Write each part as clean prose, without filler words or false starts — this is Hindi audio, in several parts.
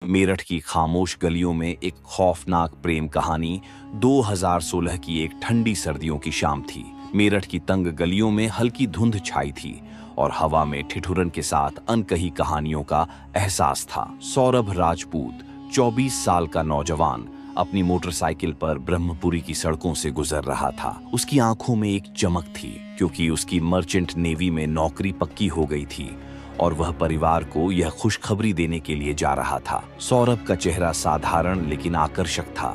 मेरठ की खामोश गलियों में एक खौफनाक प्रेम कहानी 2016 की एक ठंडी सर्दियों की शाम थी। मेरठ की तंग गलियों में हल्की धुंध छाई थी और हवा में ठिठुरन के साथ अनकही कहानियों का एहसास था। सौरभ राजपूत 24 साल का नौजवान अपनी मोटरसाइकिल पर ब्रह्मपुरी की सड़कों से गुजर रहा था। उसकी आंखों में एक चमक थी क्योंकि उसकी मर्चेंट नेवी में नौकरी पक्की हो गई थी और वह परिवार को यह खुशखबरी देने के लिए जा रहा था। सौरभ का चेहरा साधारण लेकिन आकर्षक था।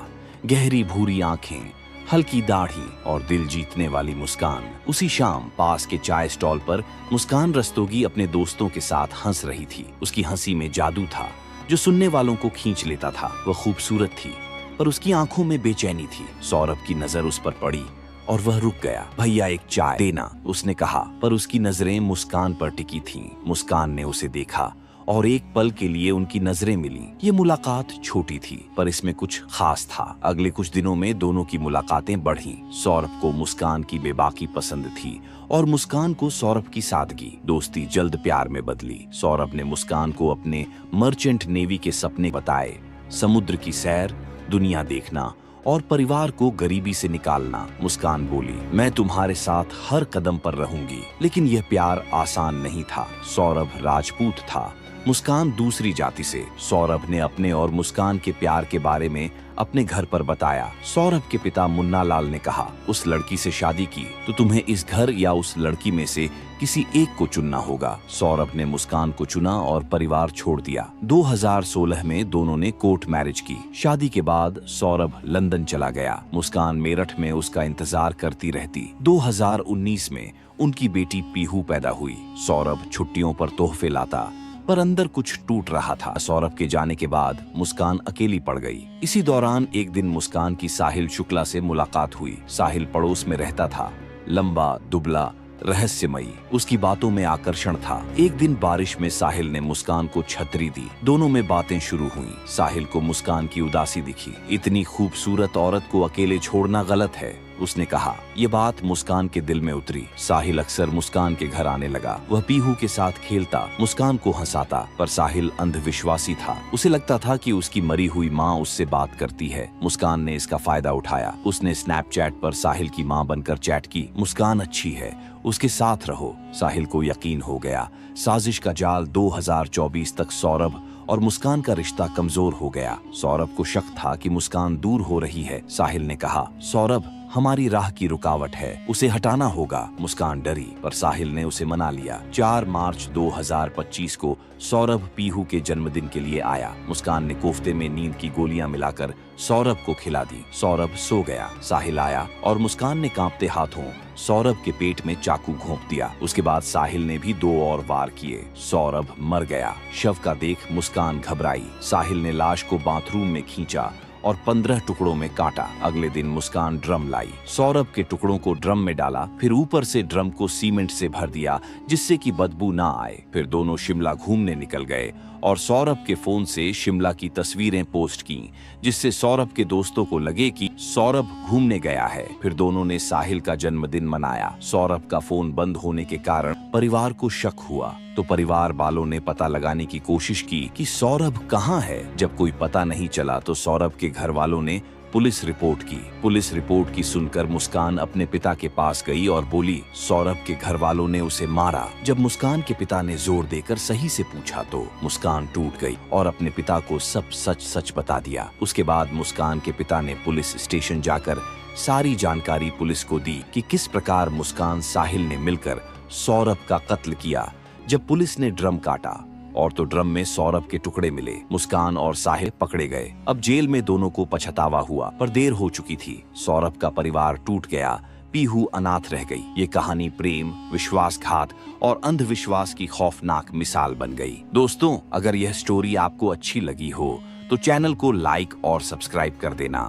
गहरी भूरी आंखें, हल्की दाढ़ी और दिल जीतने वाली मुस्कान। उसी शाम पास के चाय स्टॉल पर मुस्कान रस्तोगी अपने दोस्तों के साथ हंस रही थी। उसकी हंसी में जादू था जो सुनने वालों को खींच लेता था। वह खूबसूरत थी पर उसकी आंखों में बेचैनी थी। सौरभ की नजर उस पर पड़ी और वह रुक गया। भैया एक चाय देना, उसने कहा, पर उसकी नजरें मुस्कान पर टिकी थीं। मुस्कान ने उसे देखा और एक पल के लिए उनकी नजरें मिली। ये मुलाकात छोटी थी पर इसमें कुछ खास था। अगले कुछ दिनों में दोनों की मुलाकातें बढ़ीं। सौरभ को मुस्कान की बेबाकी पसंद थी और मुस्कान को सौरभ की सादगी। दोस्ती जल्द प्यार में बदली। सौरभ ने मुस्कान को अपने मर्चेंट नेवी के सपने बताए। समुद्र की सैर, दुनिया देखना और परिवार को गरीबी से निकालना। मुस्कान बोली, मैं तुम्हारे साथ हर कदम पर रहूंगी। लेकिन यह प्यार आसान नहीं था। सौरभ राजपूत था, मुस्कान दूसरी जाति से। सौरभ ने अपने और मुस्कान के प्यार के बारे में अपने घर पर बताया। सौरभ के पिता मुन्ना लाल ने कहा, उस लड़की से शादी की तो तुम्हें इस घर या उस लड़की में से किसी एक को चुनना होगा। सौरभ ने मुस्कान को चुना और परिवार छोड़ दिया। 2016 में दोनों ने कोर्ट मैरिज की। शादी के बाद सौरभ लंदन चला गया। मुस्कान मेरठ में उसका इंतजार करती रहती। 2019 में उनकी बेटी पीहू पैदा हुई। सौरभ छुट्टियों पर तोहफे लाता पर अंदर कुछ टूट रहा था। सौरभ के जाने के बाद मुस्कान अकेली पड़ गई। इसी दौरान एक दिन मुस्कान की साहिल शुक्ला से मुलाकात हुई। साहिल पड़ोस में रहता था, लंबा, दुबला, रहस्यमयी। उसकी बातों में आकर्षण था। एक दिन बारिश में साहिल ने मुस्कान को छतरी दी। दोनों में बातें शुरू हुई। साहिल को मुस्कान की उदासी दिखी। इतनी खूबसूरत औरत को अकेले छोड़ना गलत है, उसने कहा। ये बात मुस्कान के दिल में उतरी। साहिल अक्सर मुस्कान के घर आने लगा। वह पीहू के साथ खेलता, मुस्कान को हंसाता, पर साहिल अंधविश्वासी था। उसे लगता था कि उसकी मरी हुई माँ उससे बात करती है। मुस्कान ने इसका फायदा उठाया। उसने स्नैपचैट पर साहिल की माँ बनकर चैट की। मुस्कान अच्छी है, उसके साथ रहो। साहिल को यकीन हो गया। साजिश का जाल 2024 तक सौरभ और मुस्कान का रिश्ता कमजोर हो गया। सौरभ को शक था कि मुस्कान दूर हो रही है। साहिल ने कहा, सौरभ हमारी राह की रुकावट है, उसे हटाना होगा। मुस्कान डरी पर साहिल ने उसे मना लिया। 4 मार्च 2025 को सौरभ पीहू के जन्मदिन के लिए आया। मुस्कान ने कोफ्ते में नींद की गोलियां मिलाकर सौरभ को खिला दी। सौरभ सो गया। साहिल आया और मुस्कान ने कांपते हाथों सौरभ के पेट में चाकू घोंप दिया। उसके बाद साहिल ने भी 2 और वार किए। सौरभ मर गया। शव का देख मुस्कान घबराई। साहिल ने लाश को बाथरूम में खींचा और 15 टुकड़ों में काटा। अगले दिन मुस्कान ड्रम लाई। सौरभ के टुकड़ों को ड्रम में डाला, फिर ऊपर से ड्रम को सीमेंट से भर दिया जिससे कि बदबू ना आए। फिर दोनों शिमला घूमने निकल गए और सौरभ के फोन से शिमला की तस्वीरें पोस्ट की जिससे सौरभ के दोस्तों को लगे कि सौरभ घूमने गया है। फिर दोनों ने साहिल का जन्मदिन मनाया। सौरभ का फोन बंद होने के कारण परिवार को शक हुआ तो परिवार वालों ने पता लगाने की कोशिश की कि सौरभ कहाँ है। जब कोई पता नहीं चला तो सौरभ के घर वालों ने पुलिस रिपोर्ट की। पुलिस रिपोर्ट की सुनकर मुस्कान अपने पिता के पास गई और बोली, सौरभ के घर वालों ने उसे मारा। जब मुस्कान के पिता ने जोर देकर सही से पूछा तो मुस्कान टूट गई और अपने पिता को सब सच सच बता दिया। उसके बाद मुस्कान के पिता ने पुलिस स्टेशन जाकर सारी जानकारी पुलिस को दी कि किस प्रकार मुस्कान साहिल ने मिलकर सौरभ का कत्ल किया। जब पुलिस ने ड्रम काटा और तो ड्रम में सौरभ के टुकड़े मिले। मुस्कान और साहिल पकड़े गए। अब जेल में दोनों को पछतावा हुआ पर देर हो चुकी थी। सौरभ का परिवार टूट गया। पीहू अनाथ रह गई। ये कहानी प्रेम, विश्वासघात और अंधविश्वास की खौफनाक मिसाल बन गई। दोस्तों, अगर यह स्टोरी आपको अच्छी लगी हो तो चैनल को लाइक और सब्सक्राइब कर देना।